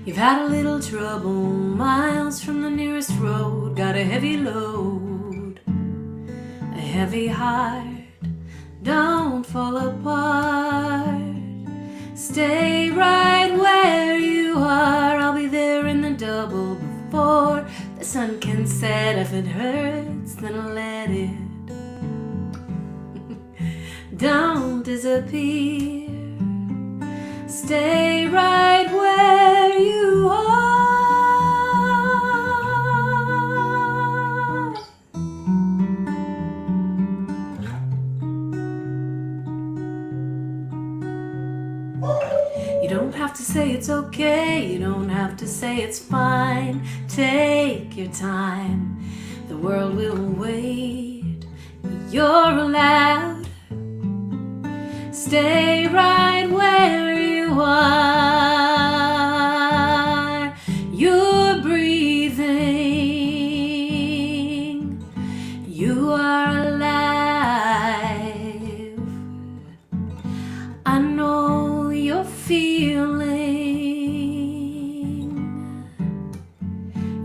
You've had a little trouble, miles from the nearest road, got a heavy load, a heavy heart. Don't fall apart, stay right where you are. I'll be there in the double before the sun can set. If it hurts, then let it. Don't disappear, stay right where you are. You don't have to say it's okay, you don't have to say it's fine. Take your time, the world will wait. You're allowed, stay right where you are. You're breathing, you are alive. I know you're feeling,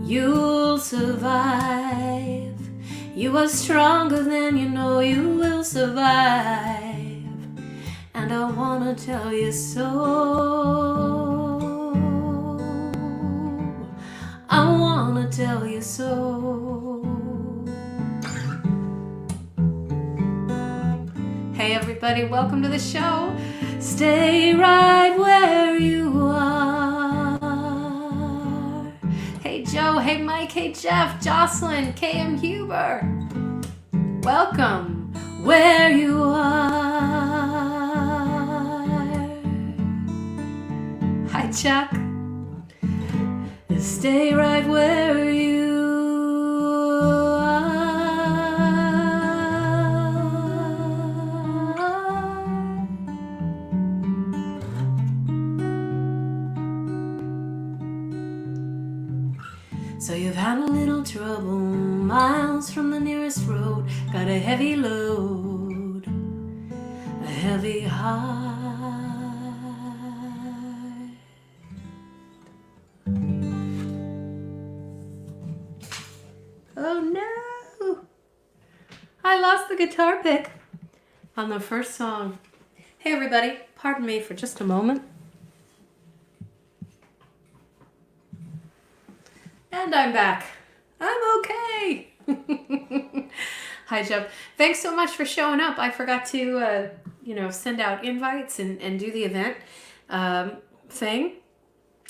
you'll survive. You are stronger than you know, you will survive. And I wanna tell you so. I wanna tell you so. Hey everybody, welcome to the show. Stay right where you are. Hey Joe, hey Mike, hey Jeff, Jocelyn, KM Huber. Welcome where you are. Hi Chuck. Stay right where you are. So you've had a little trouble, miles from the nearest road, got a heavy load, a heavy heart. Oh no! I lost the guitar pick on the first song. Hey everybody, pardon me for just a moment. And I'm back. I'm okay. Hi, Joe. Thanks so much for showing up. I forgot to, send out invites and do the event thing.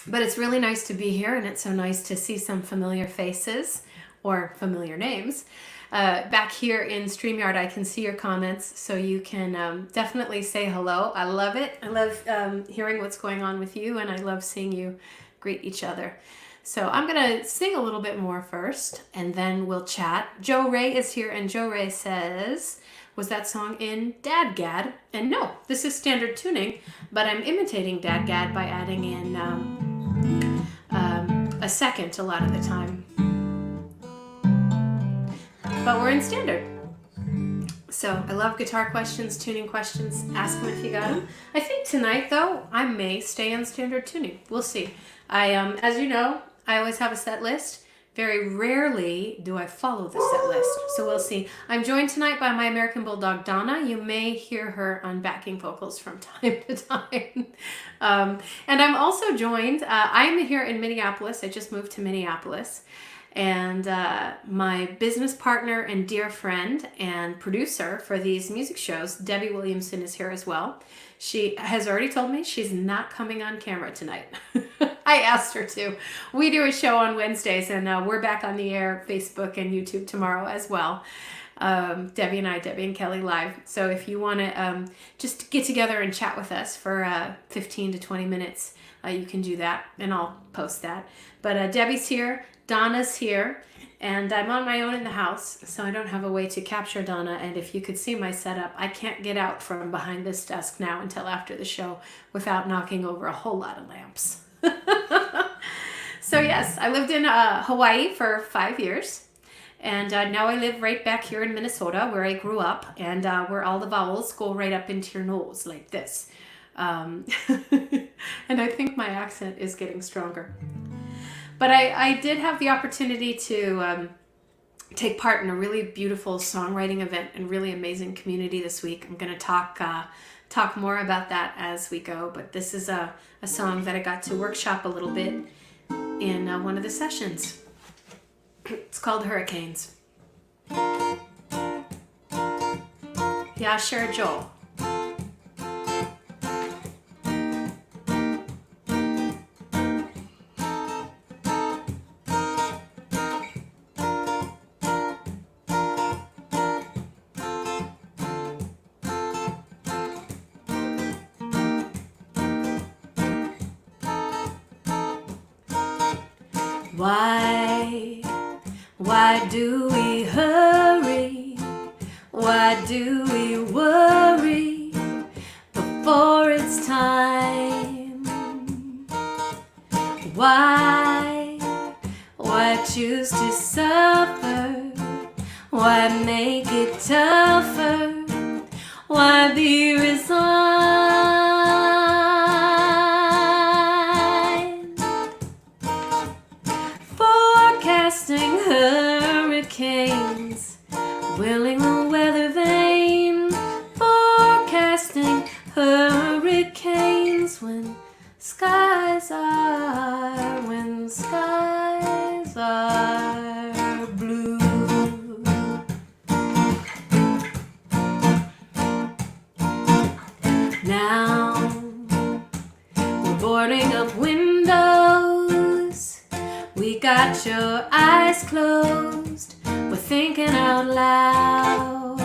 But it's really nice to be here, and it's so nice to see some familiar faces or familiar names. Back here in StreamYard, I can see your comments, so you can definitely say hello. I love it. I love hearing what's going on with you, and I love seeing you greet each other. So I'm going to sing a little bit more first, and then we'll chat. Joe Ray is here, and Joe Ray says, was that song in Dadgad? And no, this is standard tuning, but I'm imitating Dadgad by adding in a second a lot of the time. But we're in standard. So I love guitar questions, tuning questions. Ask them if you got them. I think tonight, though, I may stay on standard tuning. We'll see. As you know, I always have a set list. Very rarely do I follow the set list. So we'll see. I'm joined tonight by my American Bulldog, Donna. You may hear her on backing vocals from time to time. And I'm also joined, I'm here in Minneapolis. I just moved to Minneapolis. And my business partner and dear friend and producer for these music shows, Debbie Williamson, is here as well. She has already told me she's not coming on camera tonight. I asked her to. We do a show on Wednesdays, and we're back on the air, Facebook and YouTube tomorrow as well. Debbie and Kelly live. So if you want to just get together and chat with us for 15 to 20 minutes, you can do that, and I'll post that. But Debbie's here, Donna's here, and I'm on my own in the house, so I don't have a way to capture Donna. And if you could see my setup, I can't get out from behind this desk now until after the show without knocking over a whole lot of lamps. So yes, I lived in Hawaii for 5 years. And now I live right back here in Minnesota, where I grew up, and where all the vowels go right up into your nose like this. And And I think my accent is getting stronger. But I did have the opportunity to take part in a really beautiful songwriting event and really amazing community this week. I'm going to talk more about that as we go, but this is a song that I got to workshop a little bit in one of the sessions. It's called Hurricanes. Yeah, sure, Joel. Why do we hurry? Why do we worry before it's time? Why choose to suffer? Why make it tougher? Why be resigned? Forecasting hurricanes, willing the Weathervane. Forecasting hurricanes when skies are blue. Now we're boarding up windows. We got your eyes closed. We're thinking out loud.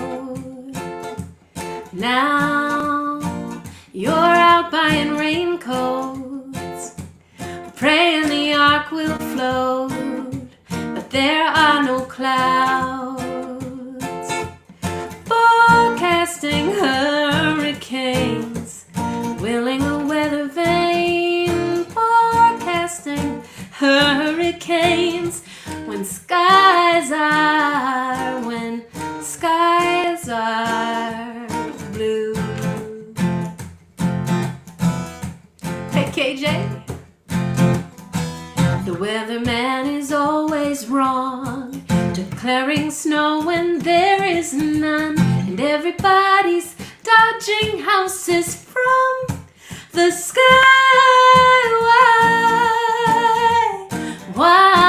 Now you're out buying raincoats, praying the ark will float, but there are no clouds. Forecasting hurricanes, willing the Weathervane. Forecasting hurricanes when skies are blue. Hey KJ, the weatherman is always wrong, declaring snow when there is none, and everybody's dodging houses from the sky. Why?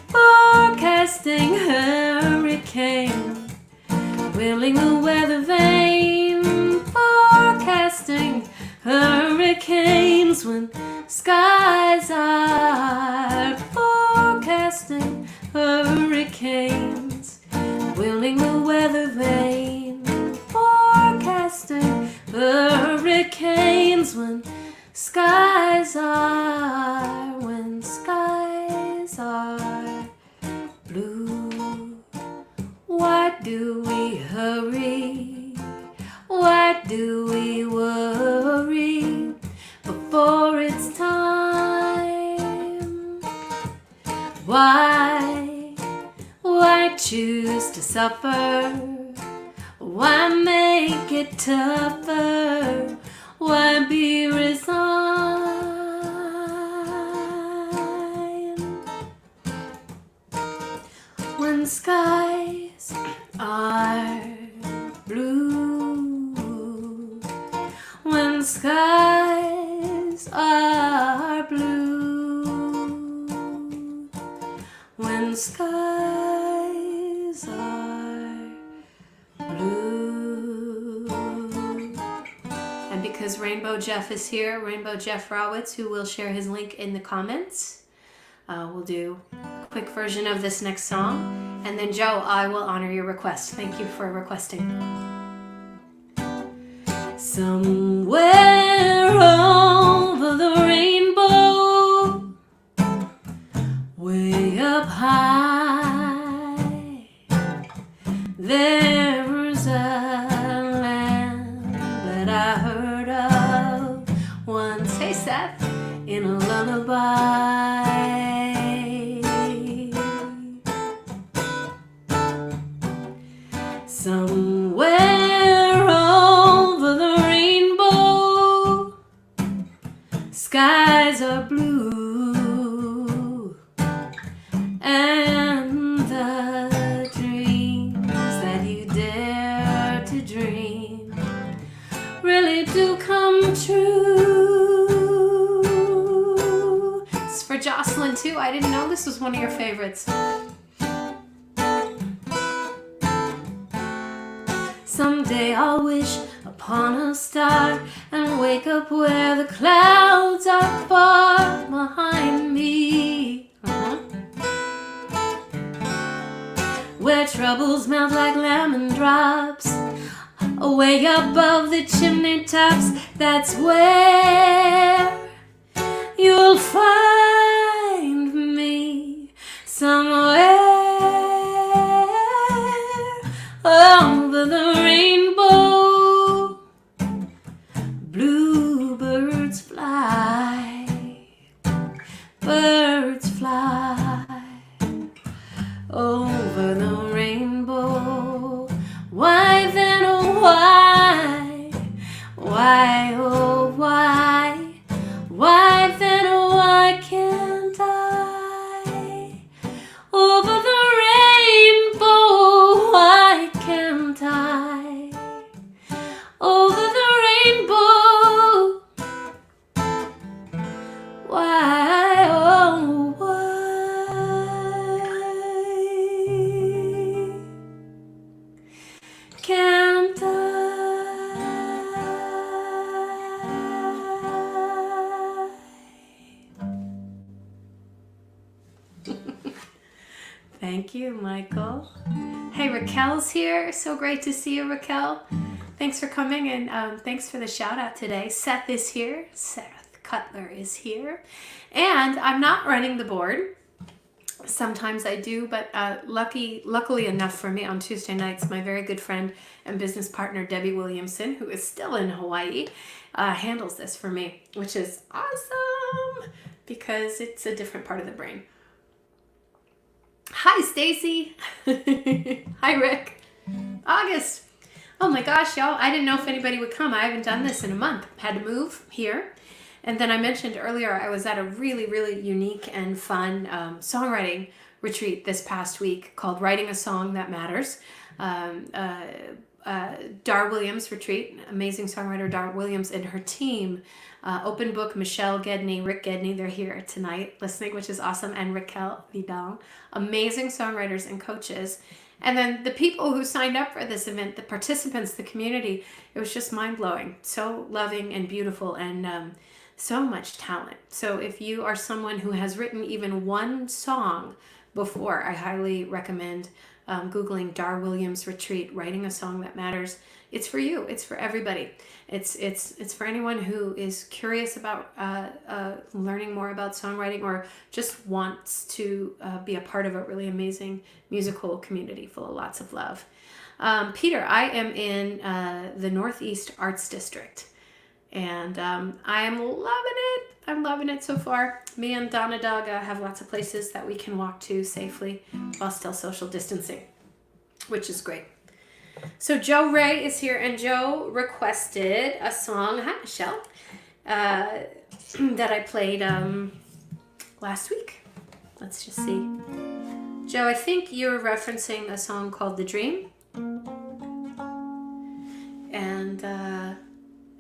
Forecasting hurricane, willing the Weathervane. Forecasting hurricanes when skies are. Forecasting hurricanes, willing the Weathervane. Forecasting hurricanes when skies are blue. Why do we hurry? Why do we worry before it's time? Why choose to suffer? Why make it tougher? Why be resigned when skies are blue? When skies are blue. When skies are blue. And because Rainbow Jeff is here, Rainbow Jeff Rawitz, who will share his link in the comments, we'll do a quick version of this next song. And then Joe, I will honor your request. Thank you for requesting. Somewhere over the rainbow, way up high, there's a land that I heard of once. Hey Seth, in a lullaby. Somewhere over the rainbow, I didn't know this was one of your favorites. Someday I'll wish upon a star and wake up where the clouds are far behind me. Where troubles melt like lemon drops, way above the chimney tops. That's where you'll find me, somewhere over the rainbow. Bluebirds fly, birds fly over the rainbow. Why then, oh why, oh why then, oh why can't I? Over the rainbow, why can't I? Over the rainbow, why, oh why can't I? Thank you, Michael. Hey, Raquel's here. So great to see you, Raquel. Thanks for coming, and thanks for the shout out today. Seth is here. Seth Cutler is here. And I'm not running the board. Sometimes I do, but luckily enough for me, on Tuesday nights, my very good friend and business partner, Debbie Williamson, who is still in Hawaii, handles this for me, which is awesome because it's a different part of the brain. Hi, Stacy. Hi, Rick. August. Oh my gosh, y'all. I didn't know if anybody would come. I haven't done this in a month. Had to move here. And then I mentioned earlier, I was at a really, really unique and fun songwriting retreat this past week called Writing a Song That Matters. Dar Williams retreat, amazing songwriter Dar Williams and her team, Open Book, Michelle Gedney, Rick Gedney, they're here tonight listening, which is awesome, and Raquel Vidal, amazing songwriters and coaches. And then the people who signed up for this event, the participants, the community, it was just mind-blowing, so loving and beautiful, and so much talent. So if you are someone who has written even one song before, I highly recommend Googling Dar Williams Retreat, Writing a Song That Matters. It's for you. It's for everybody. It's for anyone who is curious about learning more about songwriting or just wants to be a part of a really amazing musical community full of lots of love. Peter, I am in the Northeast Arts District, and I am loving it. I'm loving it so far. Me and Donna Daga have lots of places that we can walk to safely while still social distancing, which is great. So Joe Ray is here, and Joe requested a song, hi Michelle, that I played last week. Let's just see. Joe, I think you're referencing a song called The Dream.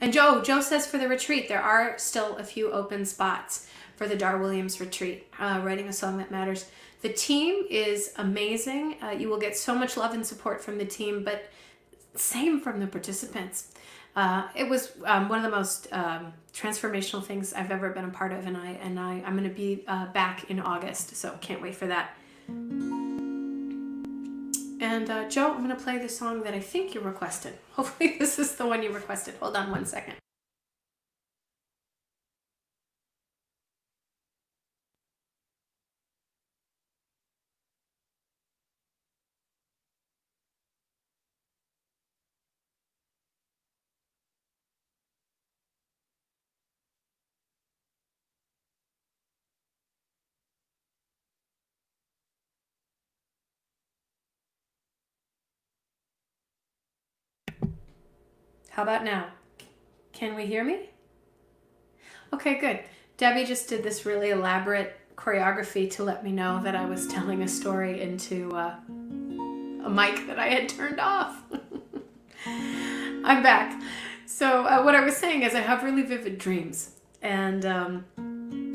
And Joe says for the retreat, there are still a few open spots for the Dar Williams retreat, Writing a Song That Matters. The team is amazing. You will get so much love and support from the team, but same from the participants. It was one of the most transformational things I've ever been a part of, and I'm going to be back in August, so can't wait for that. And Joe, I'm going to play the song that I think you requested. Hopefully this is the one you requested. Hold on one second. How about now? Can we hear me? Okay, good. Debbie just did this really elaborate choreography to let me know that I was telling a story into a mic that I had turned off. I'm back. So what I was saying is I have really vivid dreams, and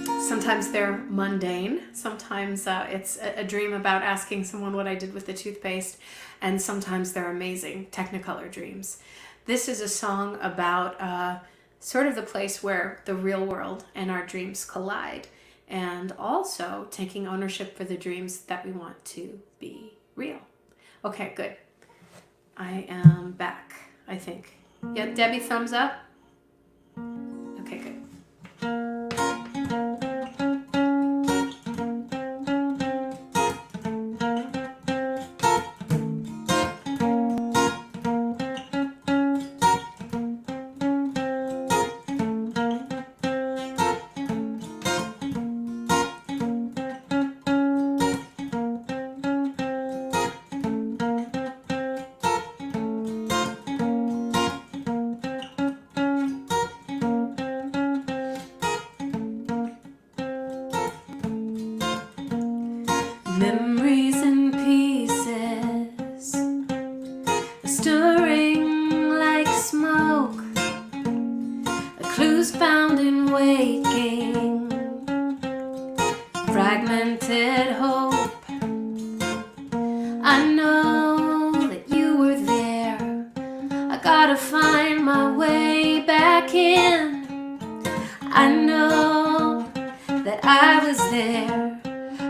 Sometimes they're mundane. Sometimes it's a dream about asking someone what I did with the toothpaste. And sometimes they're amazing Technicolor dreams. This is a song about sort of the place where the real world and our dreams collide. And also taking ownership for the dreams that we want to be real. Okay, good. I am back, I think. Yeah, Debbie, thumbs up? Okay, good. Memories in pieces, stirring like smoke, clues found in waking, fragmented hope. I know that you were there. I gotta find my way back in. I know that I was there.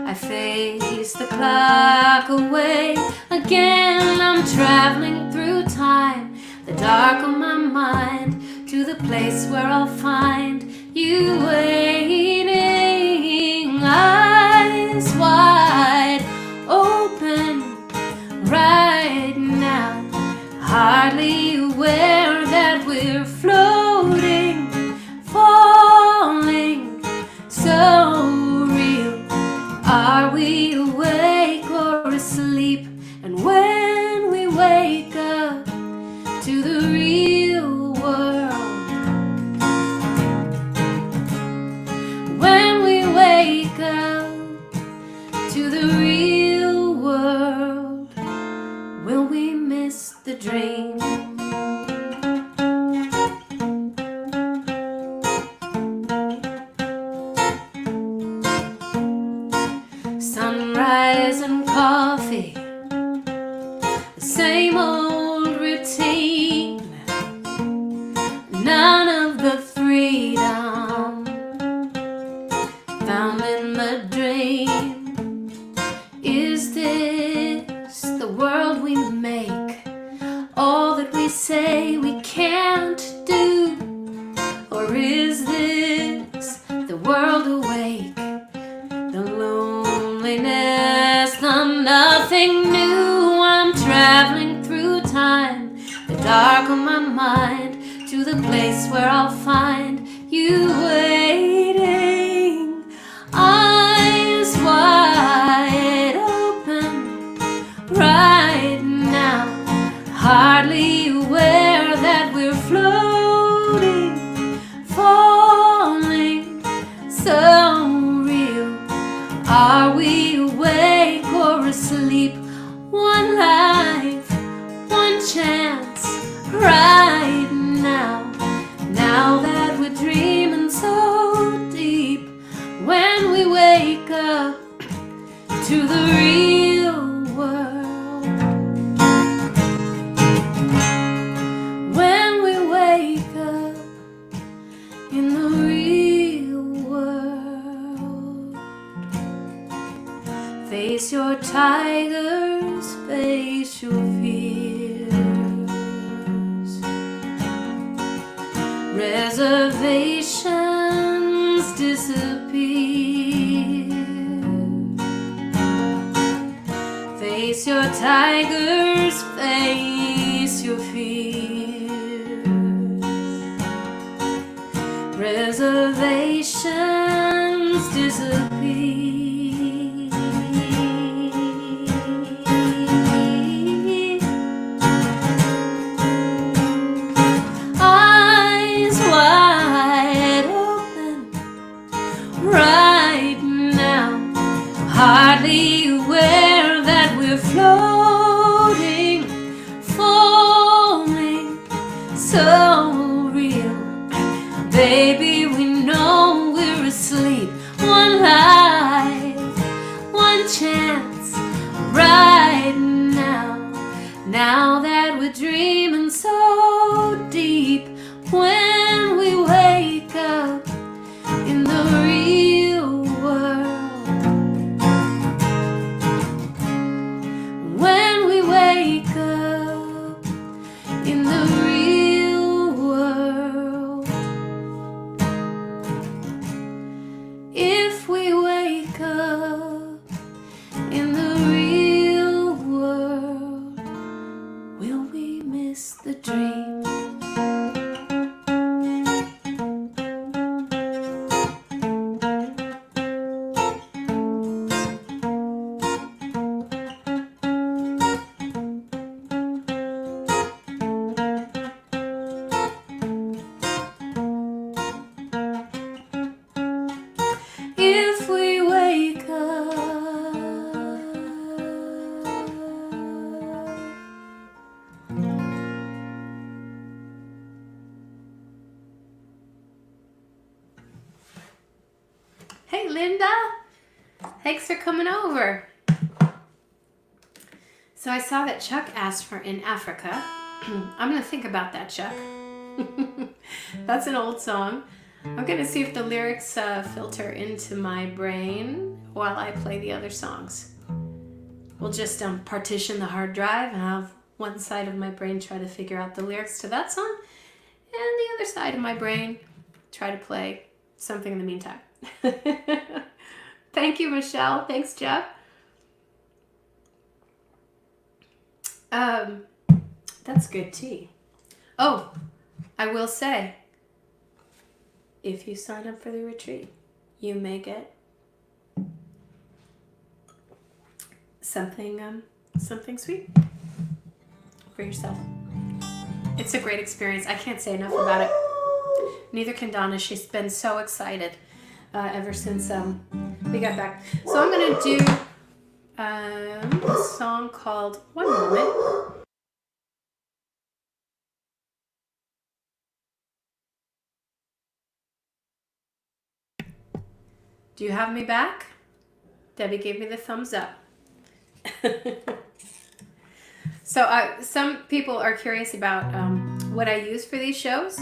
I face the clock away. Again I'm traveling through time, the dark of my mind, to the place where I'll find you waiting. Eyes wide open right now, hardly aware that we're floating, falling, so real. Are we awake or asleep? And when we wake up to the real world, when we wake up to the real world, will we miss the dream? Sunrise and coffee, the same old routine. None of the freedom found in the dream. Is this the world we make? All that we say we can't do? Or is this the world awake? The loneliness, the nothing new. I'm traveling through time, the dark of my mind, to the place where I'll find you waiting. Eyes wide open right now, hardly aware that we're floating, falling, so real. Are we awake or asleep? One life, one chance, right now. Now that we're dreaming so deep, when we wake up to the real world, when we wake up in the real world. Face your tigers, face your fears. Reservations disappear. Face your tigers, face your fears. Reservations disappear. Eyes wide open right now, hardly aware that we're floating, falling, so real. Baby, we know we're Now that we're dreaming so deep, when we wake up in the real world, when we wake up in the real world, if we wake up in the real world, will we miss the dream? If we wake up, hey Linda, thanks for coming over. So I saw that Chuck asked for In Africa. I'm gonna think about that, Chuck. That's an old song. I'm gonna see if the lyrics filter into my brain while I play the other songs. We'll just partition the hard drive and have one side of my brain try to figure out the lyrics to that song, and the other side of my brain try to play something in the meantime. Thank you, Michelle. Thanks, Jeff. That's good tea. Oh, I will say, if you sign up for the retreat, you may get something sweet for yourself. It's a great experience. I can't say enough about it. Neither can Donna. She's been so excited ever since we got back. So I'm gonna do a song called One Moment. Do you have me back? Debbie gave me the thumbs up. So some people are curious about what I use for these shows.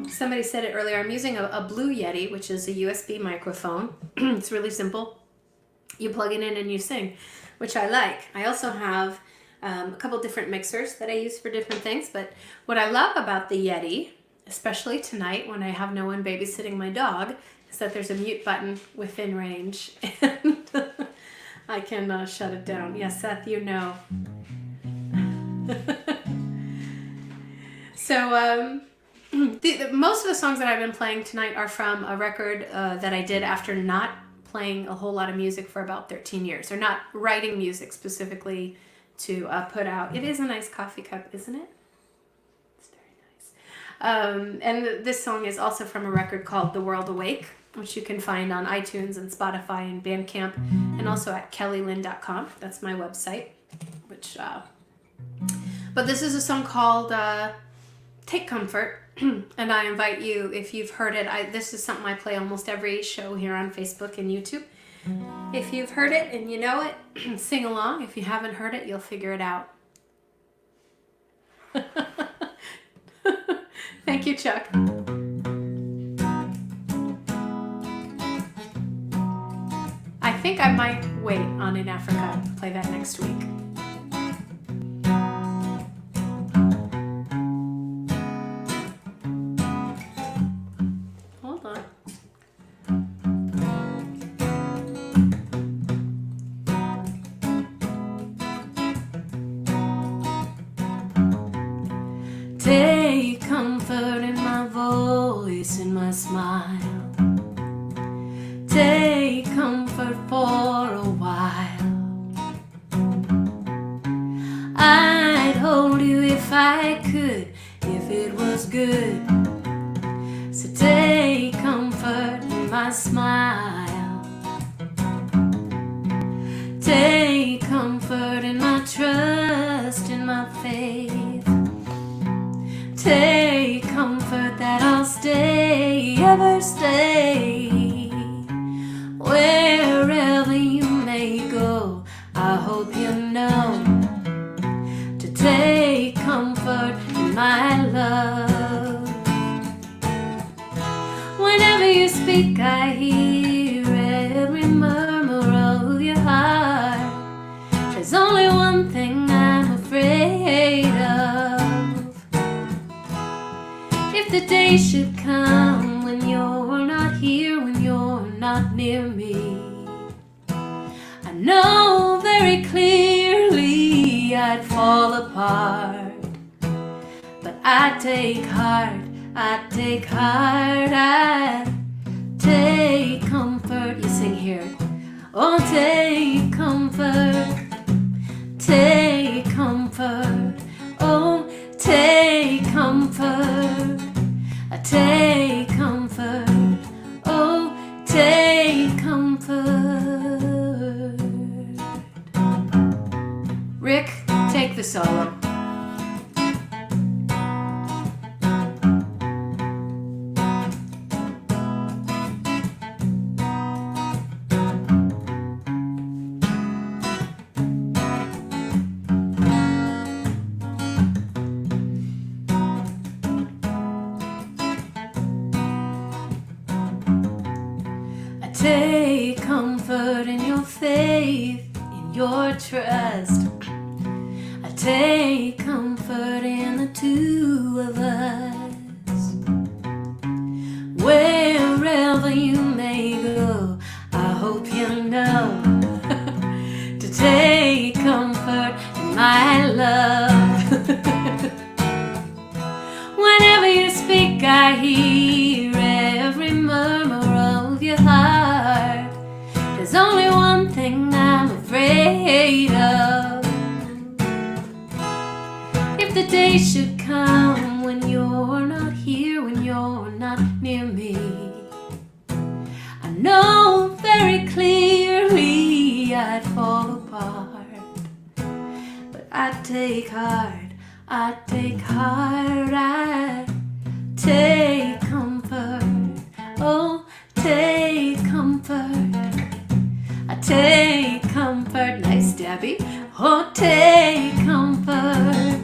Somebody said it earlier. I'm using a Blue Yeti, which is a USB microphone. It's really simple. You plug it in and you sing, which I like. I also have a couple different mixers that I use for different things. But what I love about the Yeti, especially tonight when I have no one babysitting my dog, is that there's a mute button within range. And I can shut it down. Yes, Seth, you know. So most of the songs that I've been playing tonight are from a record that I did after not playing a whole lot of music for about 13 years, or not writing music specifically to put out. It is a nice coffee cup, isn't it? It's very nice. And this song is also from a record called The World Awake, which you can find on iTunes and Spotify and Bandcamp, and also at kellylyn.com. That's my website. But this is a song called Take Comfort, and I invite you, if you've heard it, this is something I play almost every show here on Facebook and YouTube. If you've heard it and you know it, sing along. If you haven't heard it, you'll figure it out. Thank you, Chuck. I think I might wait on In Africa, play that next week. Hold on. Take comfort in my voice, in my smile. Take comfort for a while. I'd hold you if I could, if it was good. So take comfort in my smile. Take comfort in my trust, in my faith. Take comfort that I'll stay, ever stay. Wherever you may go, I hope you know to take comfort in my love. Whenever you speak, I hear every murmur of your heart. There's only one thing I'm afraid of. If the day should come when you're not here, when you're not near me, I know very clearly I'd fall apart. But I take heart, I take heart, I take comfort. You sing here. Oh, take comfort, take comfort. Oh, take comfort, I take comfort. Oh, take comfort. Rick, take the solo. Take comfort in your faith, in your trust. I take comfort in the two of us. Wherever you may go, I hope you know to take comfort in my love. Whenever you speak, I hear every murmur of your heart. There's only one thing I'm afraid of. If the day should come when you're not here, when you're not near me, I know very clearly I'd fall apart. But I take heart, I take heart, I take comfort. Oh, take comfort, I take comfort. Nice, Debbie. Oh, take comfort,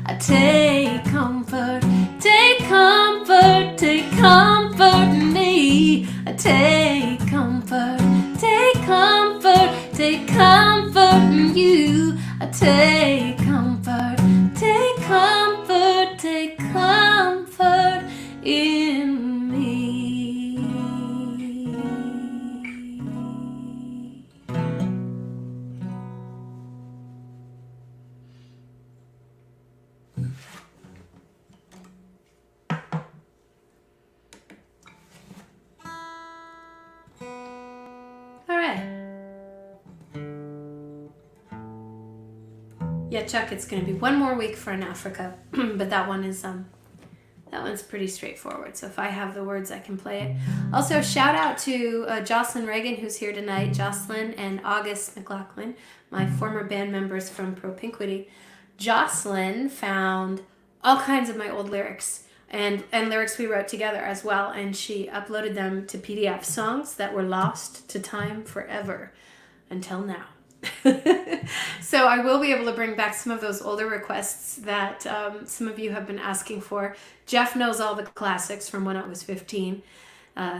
I take comfort. Take comfort, take comfort in me. I take comfort, take comfort, take comfort in you. I take comfort, take comfort, take comfort in me. All right. Yeah, Chuck, it's going to be one more week for in Africa, but that one's pretty straightforward. So if I have the words, I can play it. Also, shout out to Jocelyn Reagan, who's here tonight. Jocelyn and August McLaughlin, my former band members from Propinquity. Jocelyn found all kinds of my old lyrics and lyrics we wrote together as well, and she uploaded them to PDF, songs that were lost to time forever until now. So I will be able to bring back some of those older requests that some of you have been asking for. Jeff knows all the classics from when I was 15,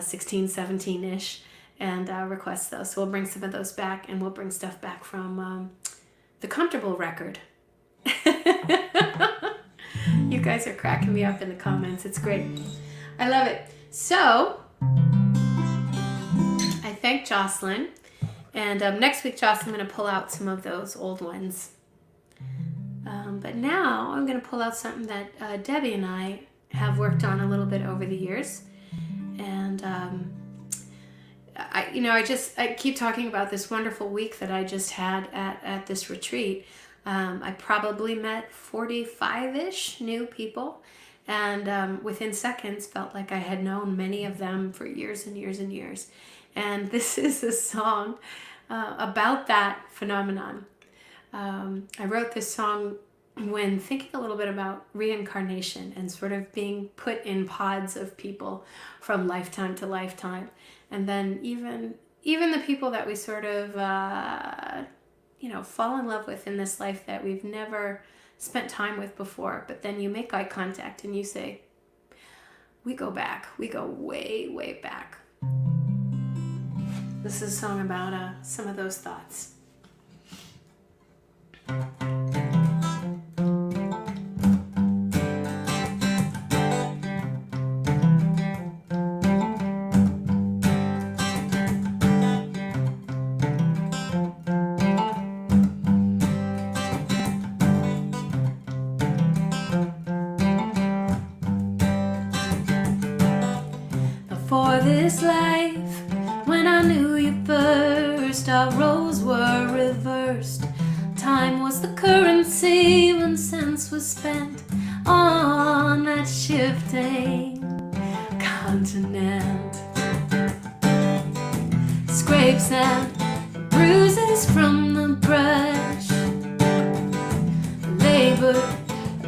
16, 17-ish, and requests those. So we'll bring some of those back, and we'll bring stuff back from the Comfortable record. You guys are cracking me up in the comments. It's great. I love it. So I thank Jocelyn. And next week, Jocelyn, I'm going to pull out some of those old ones. But now I'm going to pull out something that Debbie and I have worked on a little bit over the years. And I keep talking about this wonderful week that I just had at this retreat. I probably met 45-ish new people, and within seconds felt like I had known many of them for years and years and years. And this is a song about that phenomenon. I wrote this song when thinking a little bit about reincarnation and sort of being put in pods of people from lifetime to lifetime. And then even the people that we sort of fall in love with in this life that we've never spent time with before. But then you make eye contact and you say, we go back. We go way, way back. This is a song about some of those thoughts. For this life, when I knew you first, our roles were reversed. Time was the currency when sense was spent on that shifting continent. Scrapes and bruises from the brush, labor,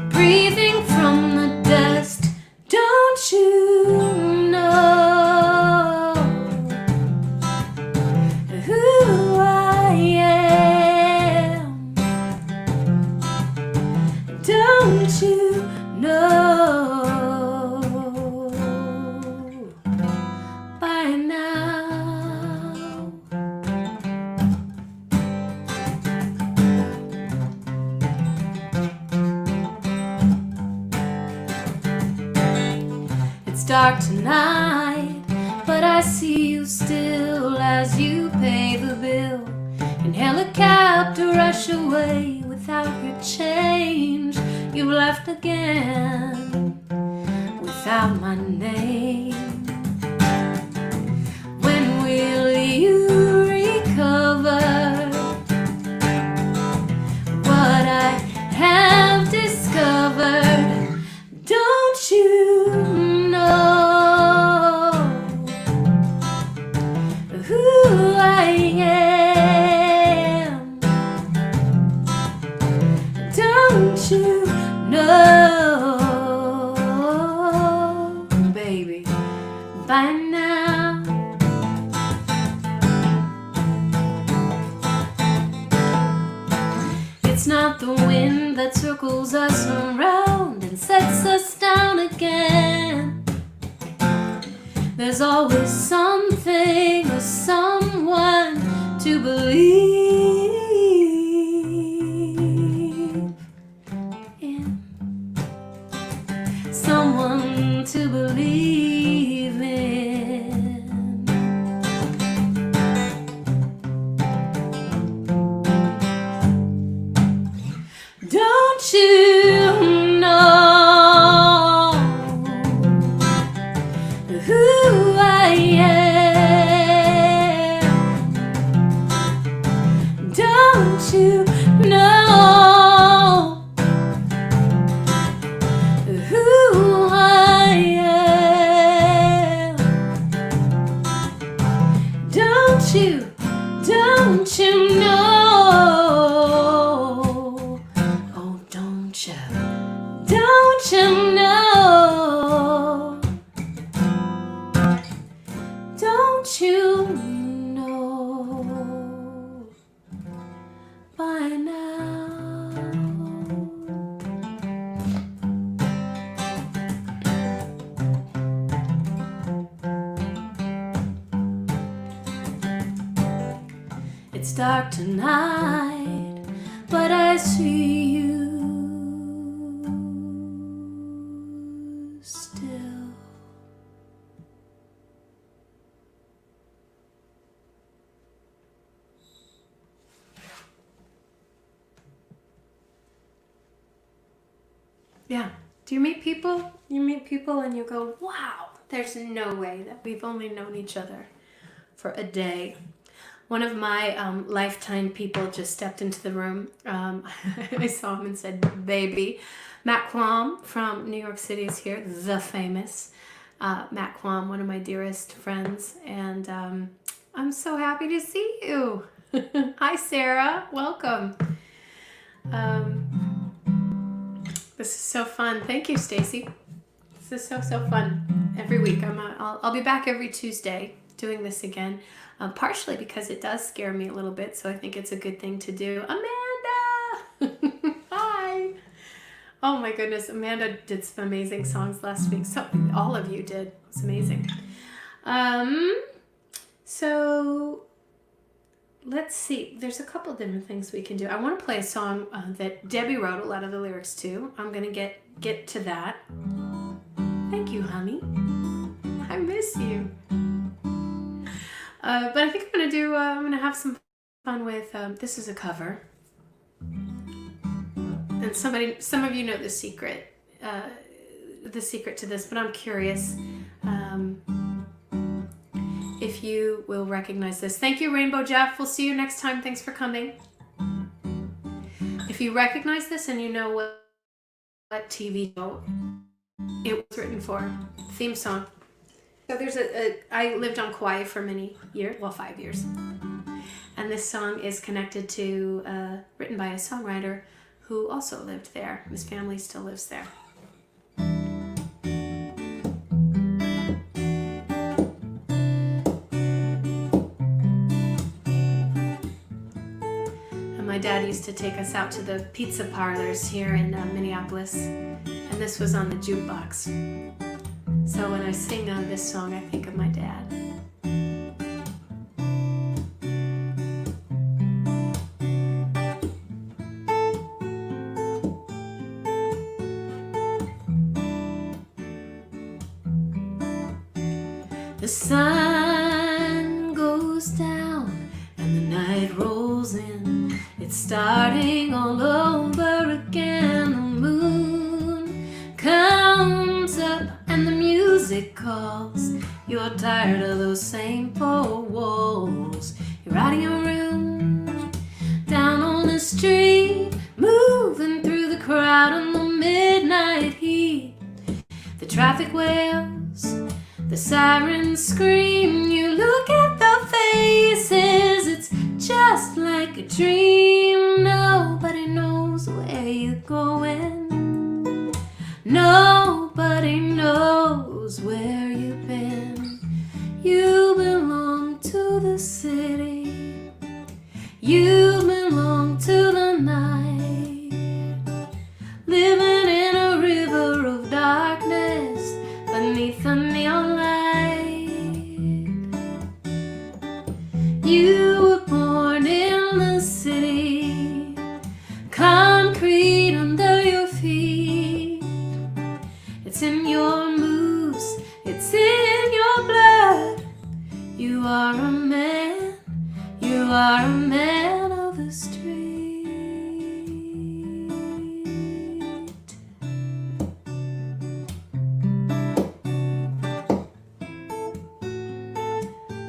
breathing from the dust. Don't you know who I am? Don't you know by now? It's dark tonight, but I see you still as you pay the bill. In helicopter rush away without your change. You've left again without my name. When will you recover what I have discovered? Don't you know who I am? Don't you know, baby, by now? It's not the wind that circles us around and sets us down again. There's always something or someone to believe in. Someone to believe in. Don't you know who I am? Don't you know who I am? Don't you know? Oh, don't you know? Don't you know by now? It's dark tonight, but I see you still. Yeah. Do you meet people? You meet people and you go, wow, there's no way that we've only known each other for a day. One of my lifetime people just stepped into the room. I saw him and said, baby. Matt Quam from New York City is here, the famous Matt Quam, one of my dearest friends. And I'm so happy to see you. Hi, Sarah. Welcome. This is so fun. Thank you, Stacy. This is so fun. Every week. I'll be back every Tuesday doing this again, partially because it does scare me a little bit, so I think it's a good thing to do. Amanda! Hi! Oh my goodness, Amanda did some amazing songs last week. So all of you did. It's amazing. So let's see. There's a couple different things we can do. I want to play a song that Debbie wrote a lot of the lyrics to. I'm going to get to that. Thank you, honey. I miss you. But I think I'm going to have some fun with, this is a cover. And some of you know the secret to this, but I'm curious if you will recognize this. Thank you, Rainbow Jeff. We'll see you next time. Thanks for coming. If you recognize this and you know what TV show it was written for, theme song. So there's I lived on Kauai for many years, well, 5 years. And this song is connected to, written by a songwriter who also lived there. His family still lives there. And my dad used to take us out to the pizza parlors here in Minneapolis, and this was on the jukebox. So when I sing this song, I think of my dad. The sun goes down and the night rolls in. It's starting all over again. The moon comes up and the music calls. You're tired of those same four walls. You're out of your room, down on the street, moving through the crowd in the midnight heat. The traffic wails, the sirens scream, you look at the faces, it's just like a dream. Nobody knows where you're going. Nobody knows where you've been. You belong to the city. You belong to the night. Living in a river of darkness beneath the neon light. You were born in the city, concrete under your feet. It's in your moves, it's in your blood. You are a man, you are a man of the street.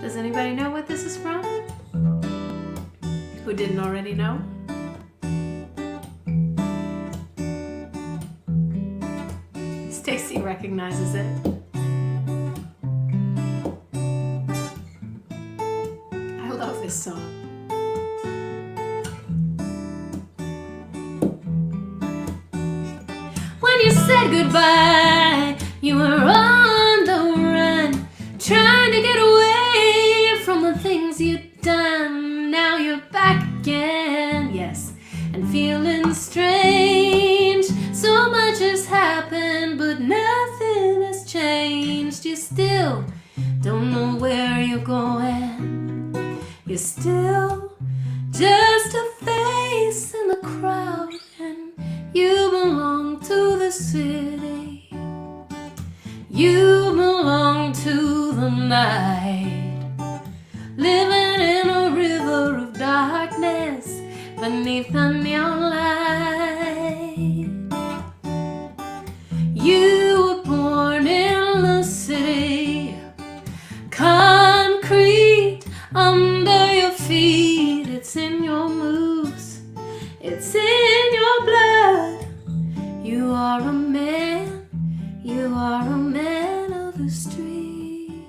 Does anybody know what this is from? Who didn't already know? Stacy recognizes it. I love this song. When you said goodbye, you were on the run, trying to get away from the things you'd done. Now you're back again, yes, and feeling strange. So much has happened, but nothing has changed. You still don't know where you're going. You're still just a face in the crowd, and you belong to the city. You belong to the night. Living in a river of darkness beneath the neon light. You were born in the city, concrete under your feet. It's in your moves, it's in your blood. You are a man, you are a man of the street.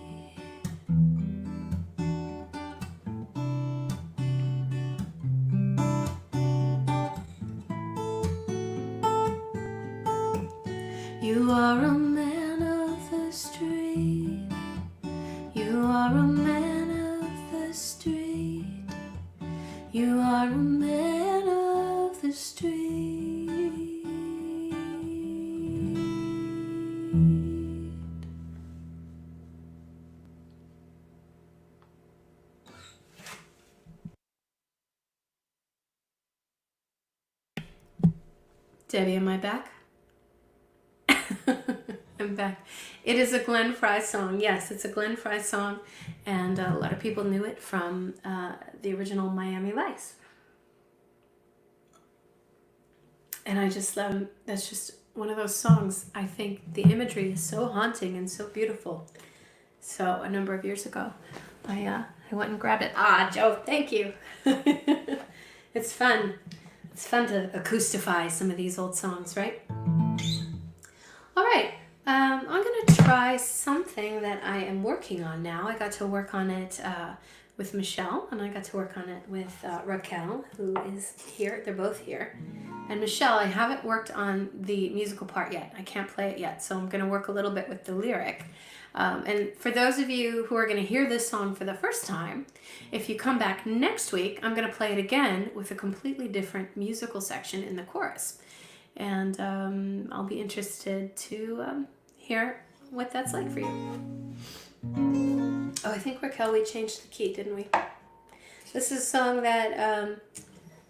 You are a man of the street. You are a man Debbie, am I back? I'm back. It is a Glenn Frey song. Yes, it's a Glenn Frey song, and a lot of people knew it from the original Miami Vice. And I just, that's just one of those songs. I think the imagery is so haunting and so beautiful. So a number of years ago, I went and grabbed it. Ah, Joe, thank you. It's fun. It's fun to acoustify some of these old songs, right? All right. I'm going to try something that I am working on now. I got to work on it with Michelle, and I got to work on it with Raquel, who is here. They're both here. And Michelle, I haven't worked on the musical part yet. I can't play it yet, so I'm going to work a little bit with the lyric. And for those of you who are going to hear this song for the first time, if you come back next week, I'm going to play it again with a completely different musical section in the chorus. And I'll be interested to hear what that's like for you. Oh, I think, Raquel, we changed the key, didn't we? This is a song that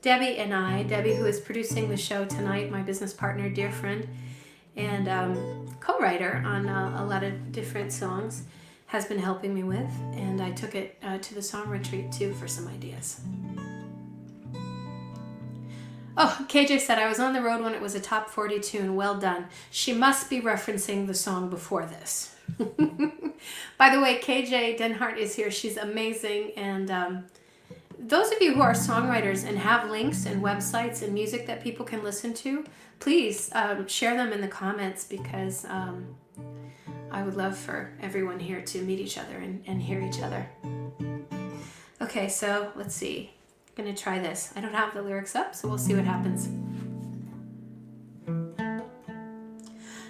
Debbie and I, Debbie, who is producing the show tonight, my business partner, dear friend, and co-writer on a lot of different songs, has been helping me with. And I took it to the song retreat, too, for some ideas. Oh, KJ said, I was on the road when it was a top 40 tune. Well done. She must be referencing the song before this. By the way, KJ Denhart is here. She's amazing. And those of you who are songwriters and have links and websites and music that people can listen to, please share them in the comments, because I would love for everyone here to meet each other and hear each other. Okay, so let's see. I'm going to try this. I don't have the lyrics up, so we'll see what happens.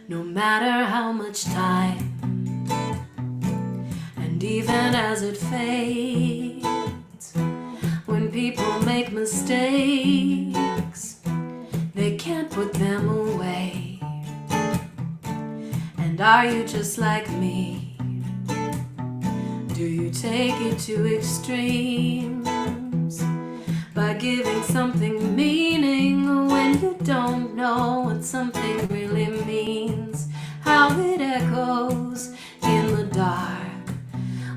No matter how much time, and even as it fades, when people make mistakes, they can't put them away. And are you just like me? Do you take it to extremes? By giving something meaning when you don't know what something really means, how it echoes in the dark.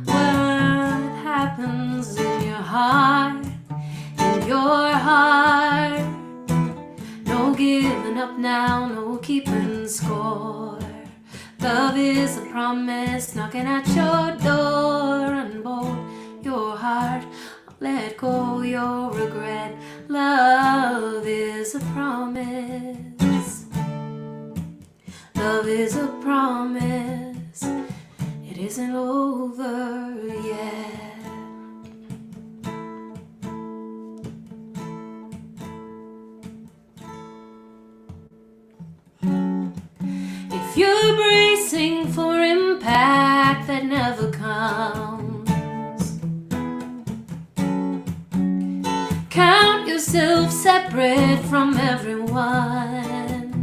What happens in your heart, No giving up now, no keeping score. Love is a promise knocking at your door. Unbolt your heart, let go your regret. Love is a promise. Love is a promise. It isn't over yet. If you're bracing for impact that never comes, count yourself separate from everyone.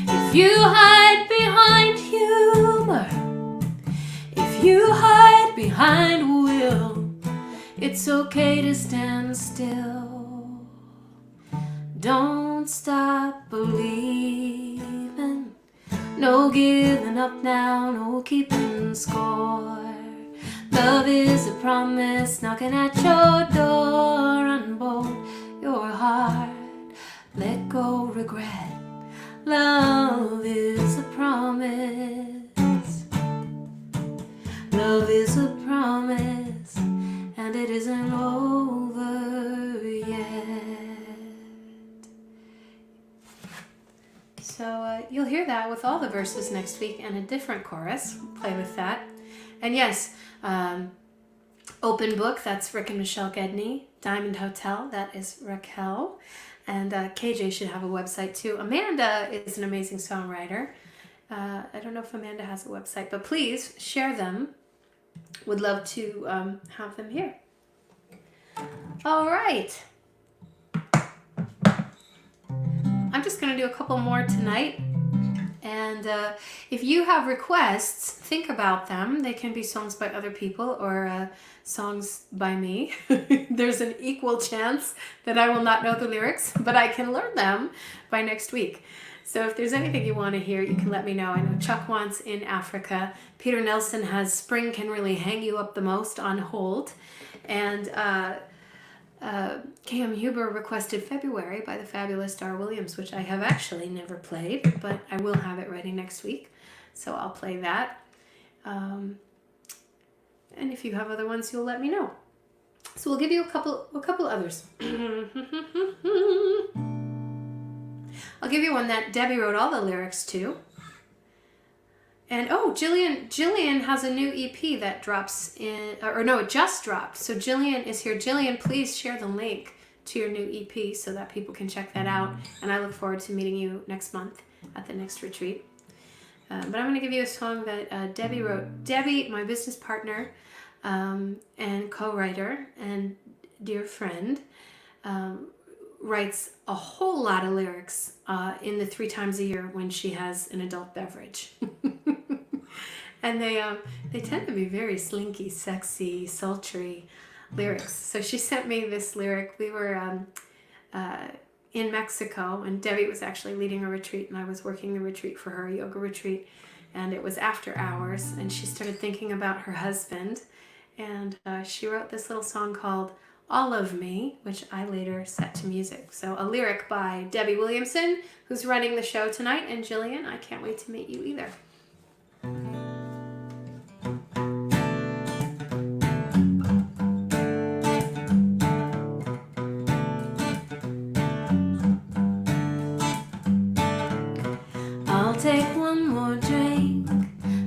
If you hide behind humor, if you hide behind will, it's okay to stand still. Don't stop believing. No giving up now, no keeping score. Love is a promise knocking at your door. Unbolt your heart, let go regret. Love is a promise. Love is a promise, and it isn't over yet. So you'll hear that with all the verses next week and a different chorus. Play with that. And yes, Open Book, that's Rick and Michelle Gedney. Diamond Hotel, that is Raquel. And KJ should have a website too. Amanda is an amazing songwriter. I don't know if Amanda has a website, but please share them. Would love to have them here. All right. I'm just going to do a couple more tonight. And if you have requests, think about them. They can be songs by other people or songs by me. There's an equal chance that I will not know the lyrics, but I can learn them by next week. So if there's anything you want to hear, you can let me know. I know Chuck wants In Africa. Peter Nelson has Spring Can Really Hang You Up the Most on hold. And K.M. Huber requested February by the fabulous Dar Williams, which I have actually never played, but I will have it ready next week. So I'll play that. And if you have other ones, you'll let me know. So we'll give you a couple others. I'll give you one that Debbie wrote all the lyrics to. And oh, Jillian has a new EP that drops in, or no, it just dropped. So Jillian is here. Jillian, please share the link to your new EP so that people can check that out. And I look forward to meeting you next month at the next retreat. But I'm going to give you a song that Debbie wrote. Debbie, my business partner and co-writer and dear friend, writes a whole lot of lyrics in the 3 times a year when she has an adult beverage. And they tend to be very slinky, sexy, sultry lyrics. So she sent me this lyric. We were in Mexico, and Debbie was actually leading a retreat, and I was working the retreat for her, a yoga retreat, and it was after hours, and she started thinking about her husband, and she wrote this little song called All of Me, which I later set to music. So a lyric by Debbie Williamson, who's running the show tonight, and Jillian, I can't wait to meet you either. I'll take one more drink,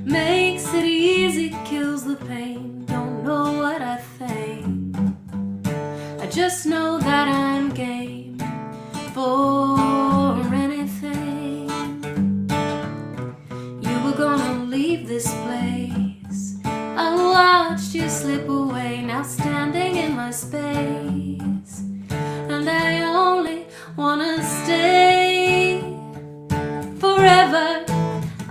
makes it easy, kills the pain, don't know what I think. I just know that I'm game for anything. You were gonna leave this place, I watched you slip away, now standing in my space. And I only wanna stay forever.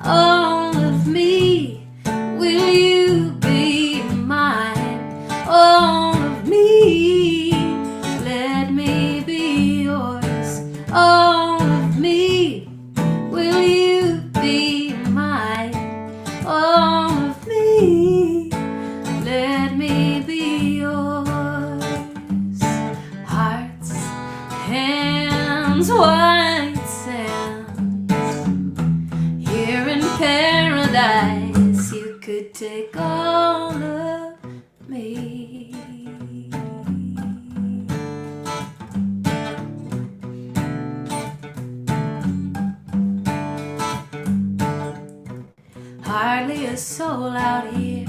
All of me, will you be mine? All of me, let me be yours. All of me, will you be mine? All of me, let me be yours. Hearts, hands, white sands. Here in paradise, you could take all of me. Hardly a soul out here,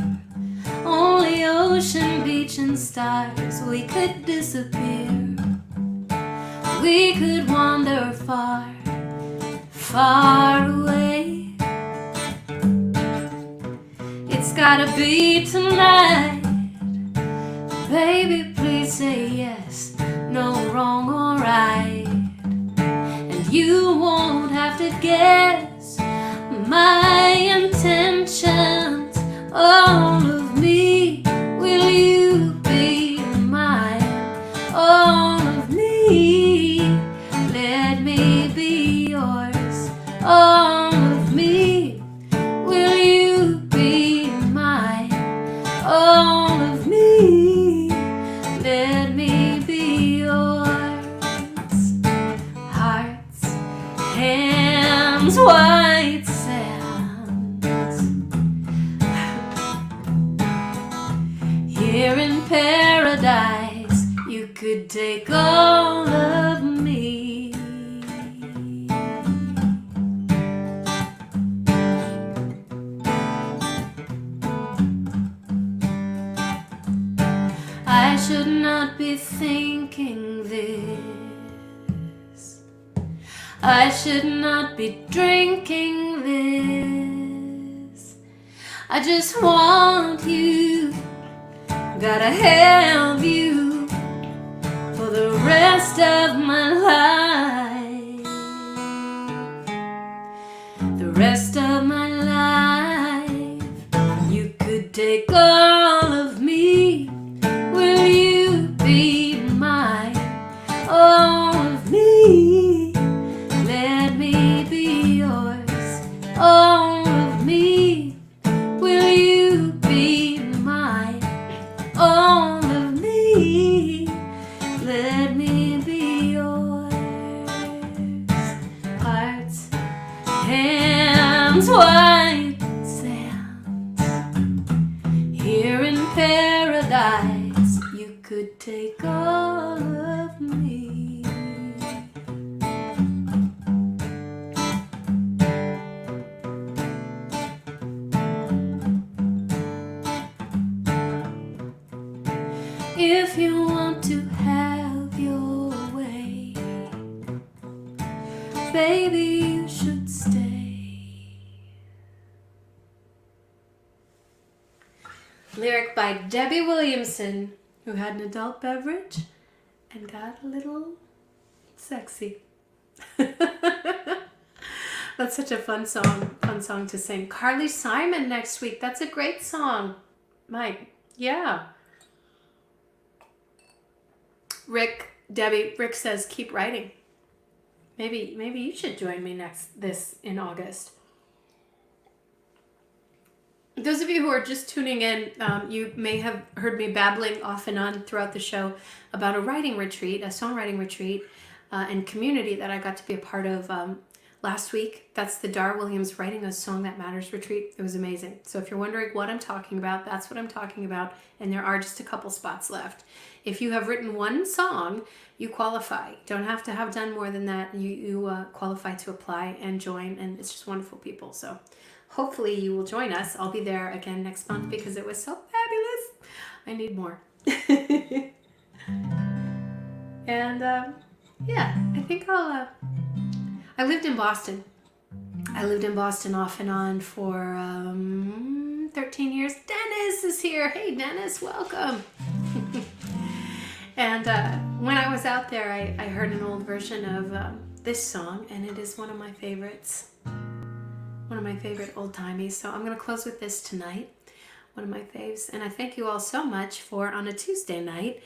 only ocean, beach, and stars. We could disappear, we could wander far, far away. It's gotta be tonight, baby, please say yes, no wrong or right. And you won't have to guess my intentions. All of me, will you be mine? All of me, let me be yours. All of me, will you be mine? All of me, let me be yours. Hearts, hands, white sands. Here in paradise, you could take all of me. I should not be thinking this, I should not be drinking this. I just want you, gotta have you for the rest of my life. The rest white sands. Here in paradise, you could take all of me. If you want to have your way, baby, you should stay. Lyric by Debbie Williamson, who had an adult beverage and got a little sexy. That's such a fun song to sing. Carly Simon next week. That's a great song. Mike, yeah. Rick says, keep writing. Maybe you should join me this in August. Those of you who are just tuning in, you may have heard me babbling off and on throughout the show about a writing retreat, a songwriting retreat, and community that I got to be a part of last week. That's the Dar Williams Writing a Song That Matters retreat. It was amazing. So if you're wondering what I'm talking about, that's what I'm talking about. And there are just a couple spots left. If you have written one song, you qualify. Don't have to have done more than that. You qualify to apply and join, and it's just wonderful people. So hopefully you will join us. I'll be there again next month because it was so fabulous. I need more. And yeah, I think I lived in Boston. I lived in Boston off and on for 13 years. Dennis is here. Hey, Dennis, welcome. And when I was out there, I heard an old version of this song, and it is one of my favorites. One of my favorite old-timies. So I'm going to close with this tonight. One of my faves. And I thank you all so much for, on a Tuesday night,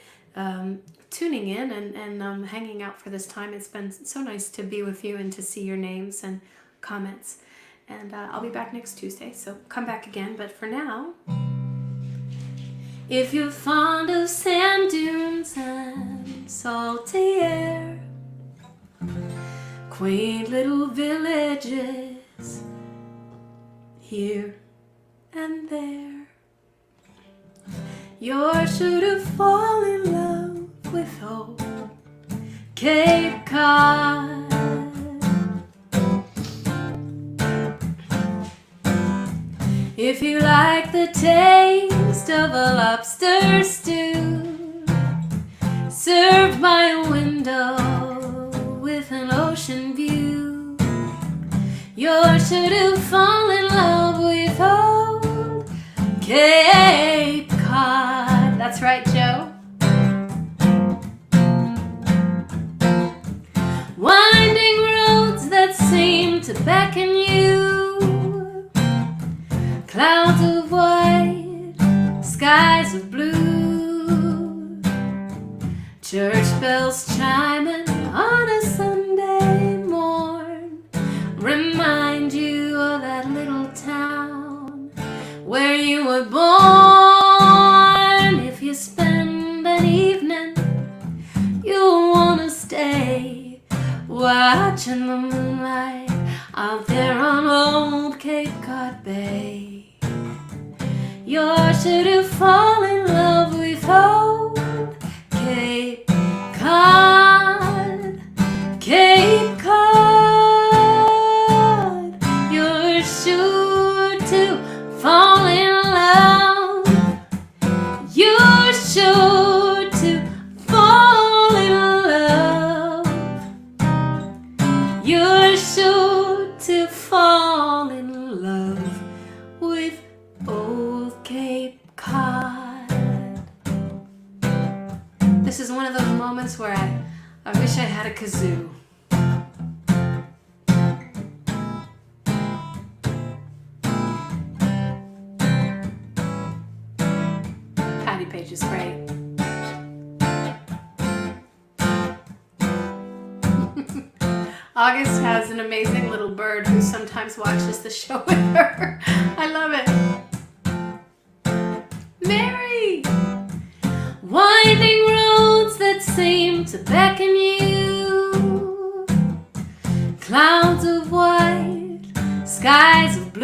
tuning in and hanging out for this time. It's been so nice to be with you and to see your names and comments. And I'll be back next Tuesday, so come back again. But for now, if you're fond of sand dunes and salty air, quaint little villages here and there, you're sure to fall in love with old Cape Cod. If you like the taste of a lobster stew served by a window with an ocean view, you're sure to fall in love with old Cape Cod. That's right, Joe. Winding roads that seem to beckon you, clouds of white, skies of blue, church bells chiming on a Sunday morn remind you of that little town where you were born. If you spend an evening, you'll want to stay watching the moonlight out there on old Cape Cod Bay. You're sure to fall in love with old Cape Cod. Cape Cod. You're sure to fall in love. You're sure to fall in love. You're sure to fall in love with old Cape Cod. This is one of those moments where I wish I had a kazoo. Patty Page is great. August has an amazing little bird who sometimes watches the show with her. I love it. Mary! Winding roads that seem to beckon you, clouds of white, skies of blue,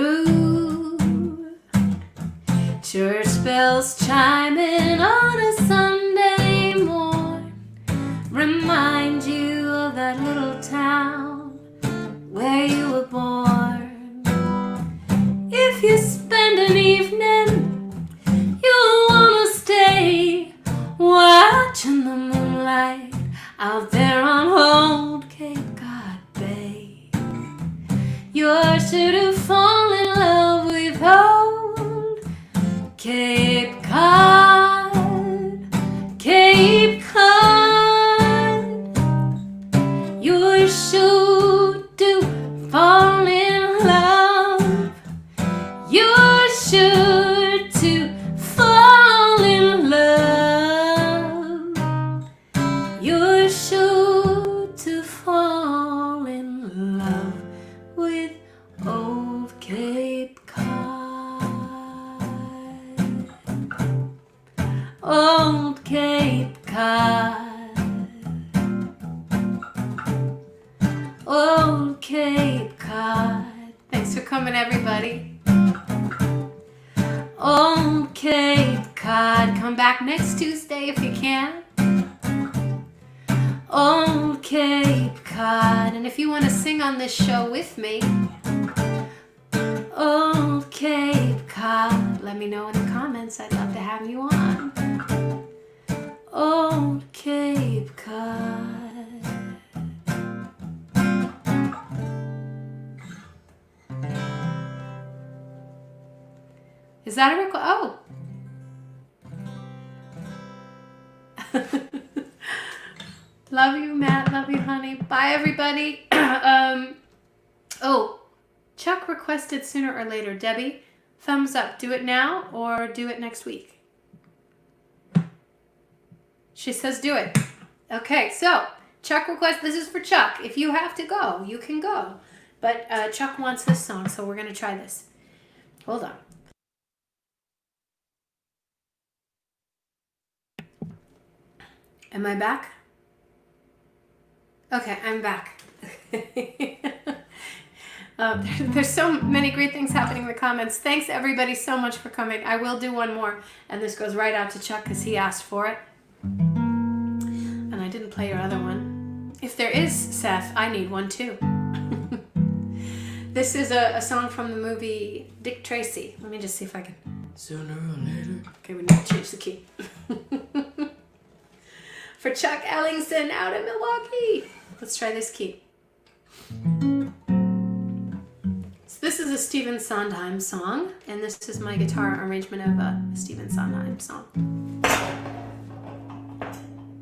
Church bells chiming on a Sunday morn remind you of that little town where you were born. If you spend an evening, you'll wanna stay watching the moonlight out there on old Cape Cod Bay. You're sure to fall in love with old Cape Cod, Cape Cod. You're sure to fall in love. You're sure to fall in love. You're sure to fall in love with old Cape Cod. Old Cape Cod. Old Cape Cod. Thanks for coming, everybody. Old Cape Cod. Come back next Tuesday if you can. Old Cape Cod. And if you want to sing on this show with me, Old Cape Cod, let me know in the comments. I'd love to have you on. Old Cape Cod. Is that a record? Oh. Love you, Matt. Love you, honey. Bye, everybody. Oh, Chuck requested sooner or later. Debbie, thumbs up. Do it now or do it next week. She says do it. Okay, so Chuck requests. This is for Chuck. If you have to go, you can go. But Chuck wants this song, so we're going to try this. Hold on. Am I back? Okay, I'm back. There's so many great things happening in the comments. Thanks everybody so much for coming. I will do one more, and this goes right out to Chuck because he asked for it. And I didn't play your other one. If there is, Seth, I need one too. This is a song from the movie Dick Tracy. Let me just see if I can. Sooner or later. Okay, we need to change the key. For Chuck Ellingson out in Milwaukee. Let's try this key. So this is a Stephen Sondheim song, and this is my guitar arrangement of a Stephen Sondheim song.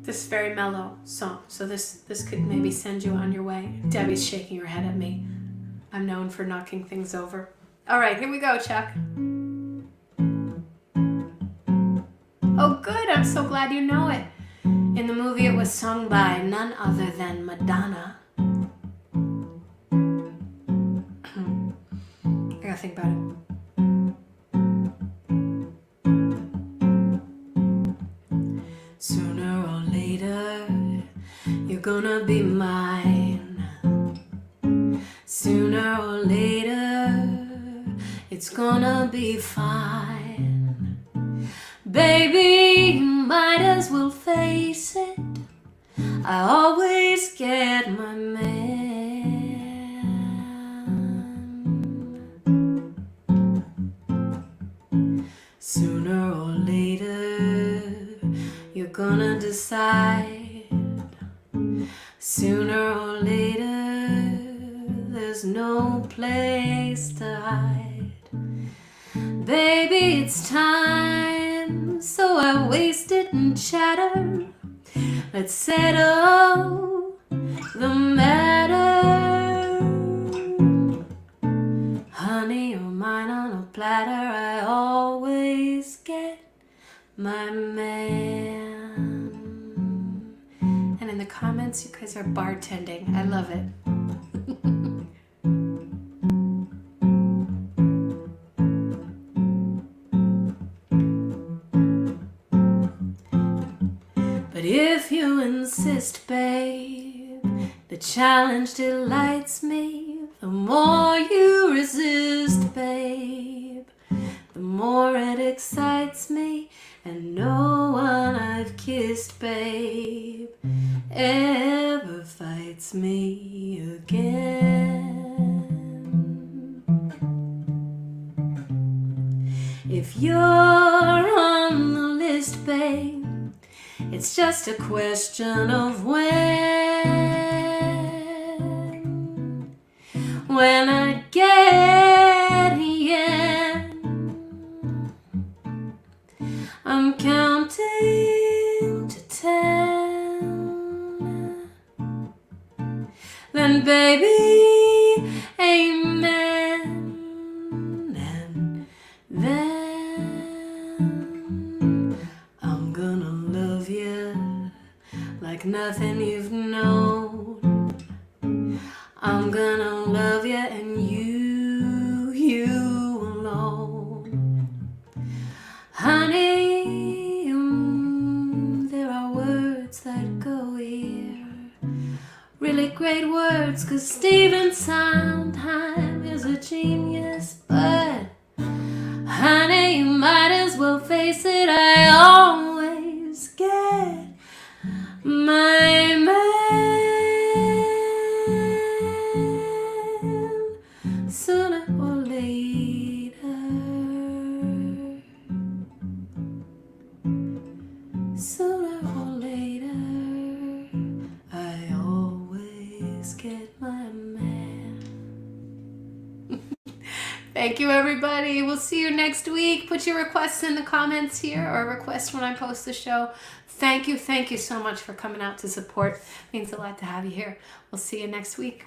This is a very mellow song, so this could maybe send you on your way. Debbie's shaking her head at me. I'm known for knocking things over. All right, here we go, Chuck. Oh, good. I'm so glad you know it. In the movie, it was sung by none other than Madonna. I gotta think about it. Sooner or later, you're gonna be mine. Sooner or later, it's gonna be fine. Baby, might as well face it, I always get my man. Sooner or later, you're gonna decide. Sooner or later, there's no place to hide. Baby, it's time, so I waste it in chatter. Let's settle the matter. Honey, you're mine on a platter. I always get my man. And in the comments, you guys are bartending. I love it. But if you insist, babe, the challenge delights me. The more you resist, babe, the more it excites me, and no one I've kissed, babe, ever fights me again. If you're on the list, babe, it's just a question of when. When I get in, I'm counting to 10. Then baby, amen. And then I'm gonna love you like nothing you've known. I'm gonna love you and you alone. Honey, there are words that go here, really great words, 'cause Stephen Sondheim is a genius, but honey, you might as well face it, I always get my man sooner or later. Sooner or later, I always get my man. Thank you, everybody. We'll see you next week. Put your requests in the comments here, or request when I post the show. Thank you so much for coming out to support. It means a lot to have you here. We'll see you next week.